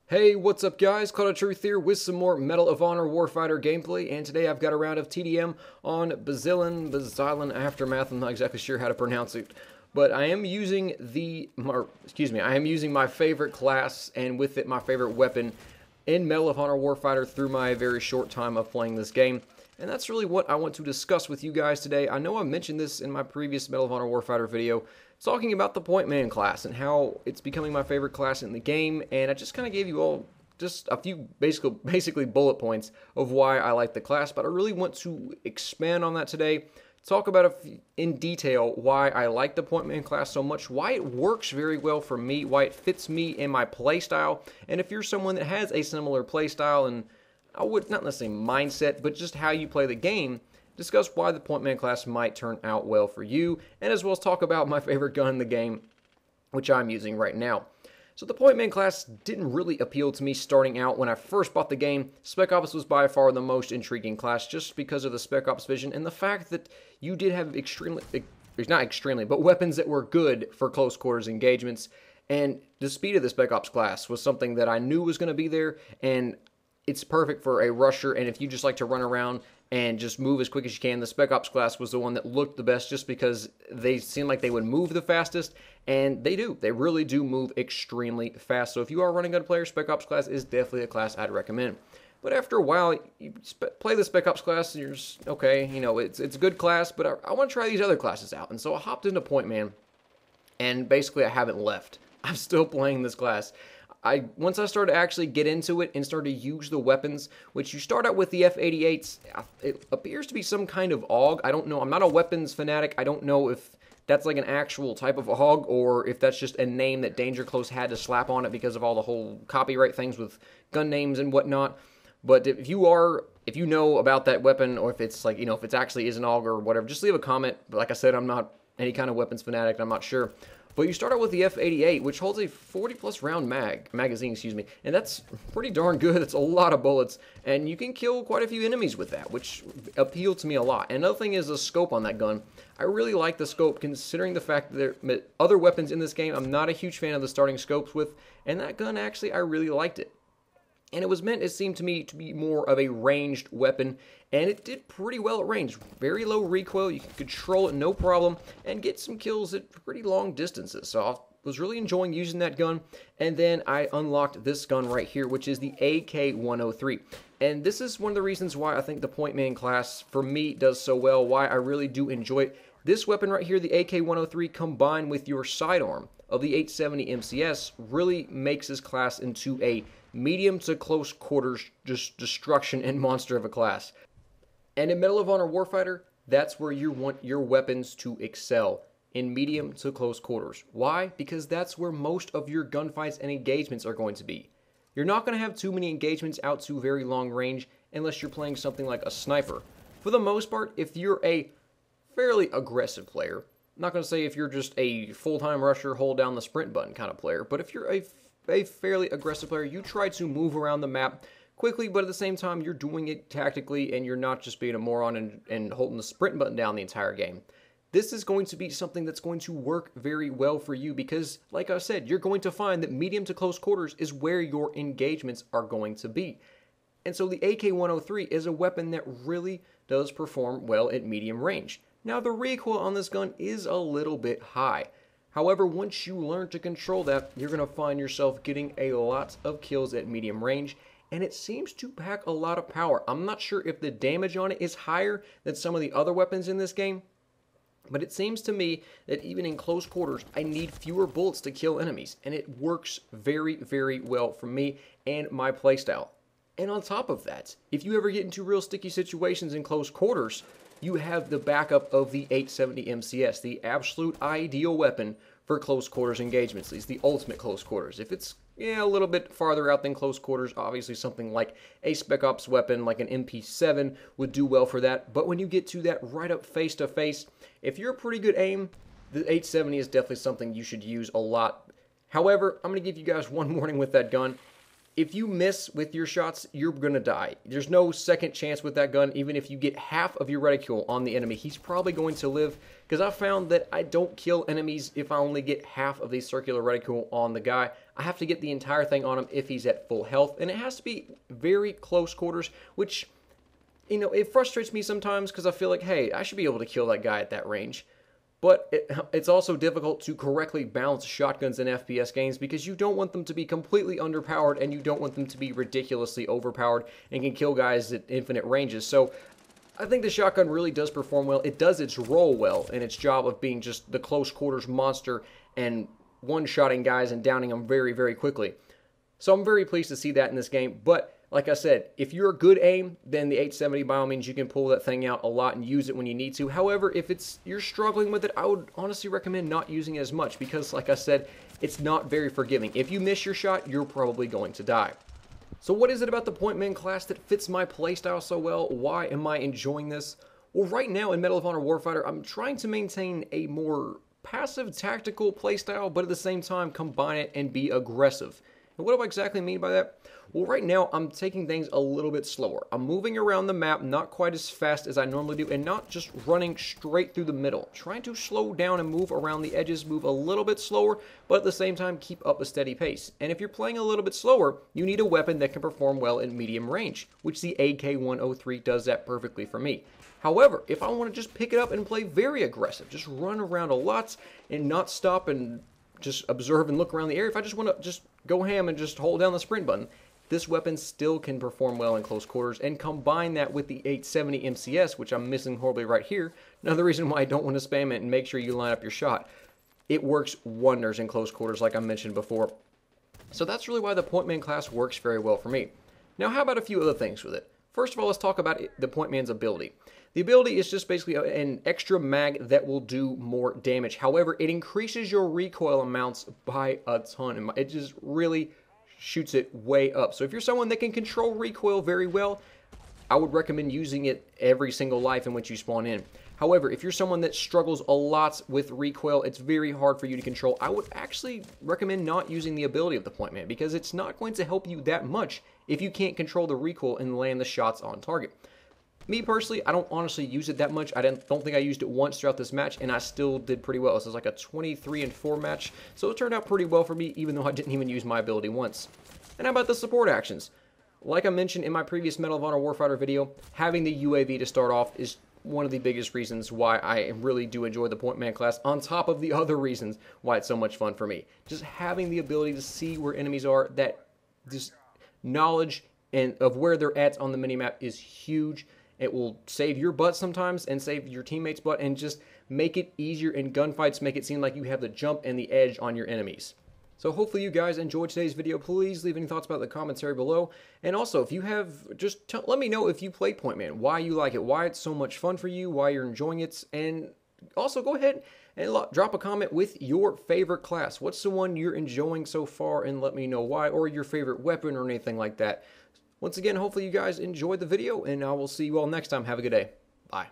Hey, what's up guys? Cloud of Truth here with some more Medal of Honor Warfighter gameplay, and today I've got a round of TDM on Bazillin Aftermath. I'm not exactly sure how to pronounce it, but I am using I am using my favorite class, and with it my favorite weapon in Medal of Honor Warfighter through my very short time of playing this game. And that's really what I want to discuss with you guys today. I know I mentioned this in my previous Medal of Honor Warfighter video, talking about the Pointman class and how it's becoming my favorite class in the game, and I just kind of gave you all just a few basically bullet points of why I like the class, but I really want to expand on that today, talk about in detail why I like the Pointman class so much, why it works very well for me, why it fits me in my playstyle, and if you're someone that has a similar playstyle and I would not necessarily mindset, but just how you play the game, discuss why the Pointman class might turn out well for you, and as well as talk about my favorite gun in the game, which I'm using right now. So the Pointman class didn't really appeal to me starting out when I first bought the game. Spec Ops was by far the most intriguing class just because of the Spec Ops vision and the fact that you did have weapons that were good for close quarters engagements, and the speed of the Spec Ops class was something that I knew was going to be there, and it's perfect for a rusher, and if you just like to run around and just move as quick as you can, the Spec Ops class was the one that looked the best just because they seem like they would move the fastest, and they do. They really do move extremely fast. So if you are a running gun player, Spec Ops class is definitely a class I'd recommend. But after a while, you play the Spec Ops class, and you're just, okay, you know, it's a good class, but I want to try these other classes out. And so I hopped into Pointman, and basically I haven't left. I'm still playing this class. Once I started to actually get into it and started to use the weapons, which you start out with the F-88s, it appears to be some kind of AUG. I don't know. I'm not a weapons fanatic. I don't know if that's like an actual type of AUG or if that's just a name that Danger Close had to slap on it because of all the whole copyright things with gun names and whatnot. But if you know about that weapon, or if it's like, you know, if it actually is an AUG or whatever, just leave a comment. But like I said, I'm not any kind of weapons fanatic. I'm not sure. But you start out with the F-88, which holds a 40-plus round magazine, and that's pretty darn good. It's a lot of bullets, and you can kill quite a few enemies with that, which appealed to me a lot. And another thing is the scope on that gun. I really like the scope, considering the fact that there are other weapons in this game I'm not a huge fan of the starting scopes with, and that gun, actually, I really liked it. And it seemed to me, to be more of a ranged weapon, and it did pretty well at range. Very low recoil, you can control it no problem, and get some kills at pretty long distances. So I was really enjoying using that gun, and then I unlocked this gun right here, which is the AK-103. And this is one of the reasons why I think the Pointman class, for me, does so well, why I really do enjoy it. This weapon right here, the AK-103, combined with your sidearm of the 870 MCS, really makes this class into a medium to close quarters just destruction and monster of a class. And in Medal of Honor Warfighter, that's where you want your weapons to excel, in medium to close quarters. Why? Because that's where most of your gunfights and engagements are going to be. You're not going to have too many engagements out to very long range unless you're playing something like a sniper. For the most part, if you're a fairly aggressive player, I'm not going to say if you're just a full-time rusher, hold down the sprint button kind of player, but if you're a fairly aggressive player, you try to move around the map quickly, but at the same time, you're doing it tactically, and you're not just being a moron and holding the sprint button down the entire game. This is going to be something that's going to work very well for you because, like I said, you're going to find that medium to close quarters is where your engagements are going to be. And so the AK-103 is a weapon that really does perform well at medium range. Now, the recoil on this gun is a little bit high. However, once you learn to control that, you're going to find yourself getting a lot of kills at medium range, and it seems to pack a lot of power. I'm not sure if the damage on it is higher than some of the other weapons in this game, but it seems to me that even in close quarters, I need fewer bullets to kill enemies, and it works very, very well for me and my playstyle. And on top of that, if you ever get into real sticky situations in close quarters, you have the backup of the 870 MCS, the absolute ideal weapon for close quarters engagements. It's the ultimate close quarters. If it's a little bit farther out than close quarters, obviously something like a Spec Ops weapon like an MP7 would do well for that. But when you get to that right up face to face, if you're a pretty good aim, the 870 is definitely something you should use a lot. However, I'm going to give you guys one warning with that gun. if you miss with your shots, you're going to die. There's no second chance with that gun. Even if you get half of your reticule on the enemy, he's probably going to live, because I found that I don't kill enemies if I only get half of the circular reticule on the guy. I have to get the entire thing on him if he's at full health, and it has to be very close quarters, which, you know, it frustrates me sometimes because I feel like, hey, I should be able to kill that guy at that range. But it's also difficult to correctly balance shotguns in FPS games because you don't want them to be completely underpowered and you don't want them to be ridiculously overpowered and can kill guys at infinite ranges. So I think the shotgun really does perform well. It does its role well in its job of being just the close quarters monster and one-shotting guys and downing them very, very quickly. So I'm very pleased to see that in this game. But like I said, if you're a good aim, then the 870 by all means you can pull that thing out a lot and use it when you need to. However, if you're struggling with it, I would honestly recommend not using it as much because, like I said, it's not very forgiving. If you miss your shot, you're probably going to die. So what is it about the Pointman class that fits my playstyle so well? Why am I enjoying this? Well, right now in Medal of Honor Warfighter, I'm trying to maintain a more passive tactical playstyle, but at the same time combine it and be aggressive. And what do I exactly mean by that? Well, right now, I'm taking things a little bit slower. I'm moving around the map not quite as fast as I normally do, and not just running straight through the middle. Trying to slow down and move around the edges, move a little bit slower, but at the same time, keep up a steady pace. And if you're playing a little bit slower, you need a weapon that can perform well in medium range, which the AK-103 does that perfectly for me. However, if I want to just pick it up and play very aggressive, just run around a lot and not stop and just observe and look around the area, if I just want to just go ham and just hold down the sprint button, this weapon still can perform well in close quarters, and combine that with the 870 MCS, which I'm missing horribly right here. Another reason why I don't want to spam it and make sure you line up your shot. It works wonders in close quarters, like I mentioned before. So that's really why the Pointman class works very well for me. Now, how about a few other things with it? First of all, let's talk about the Pointman's ability. The ability is just basically an extra mag that will do more damage. However, it increases your recoil amounts by a ton. It just really shoots it way up. So if you're someone that can control recoil very well, I would recommend using it every single life in which you spawn in. However, if you're someone that struggles a lot with recoil, it's very hard for you to control, I would actually recommend not using the ability of the Pointman, because it's not going to help you that much if you can't control the recoil and land the shots on target. Me personally, I don't honestly use it that much. I don't think I used it once throughout this match, and I still did pretty well. This is like a 23-4 match, so it turned out pretty well for me, even though I didn't even use my ability once. And how about the support actions? Like I mentioned in my previous Medal of Honor Warfighter video, having the UAV to start off is one of the biggest reasons why I really do enjoy the Pointman class, on top of the other reasons why it's so much fun for me. Just having the ability to see where enemies are, that just knowledge and of where they're at on the minimap is huge. It will save your butt sometimes and save your teammates' butt, and just make it easier in gunfights, make it seem like you have the jump and the edge on your enemies. So hopefully you guys enjoyed today's video. Please leave any thoughts about the commentary below. And also, if you have, just let me know if you play Pointman, why you like it, why it's so much fun for you, why you're enjoying it. And also go ahead and drop a comment with your favorite class. What's the one you're enjoying so far, and let me know why, or your favorite weapon or anything like that. Once again, hopefully you guys enjoyed the video, and I will see you all next time. Have a good day. Bye.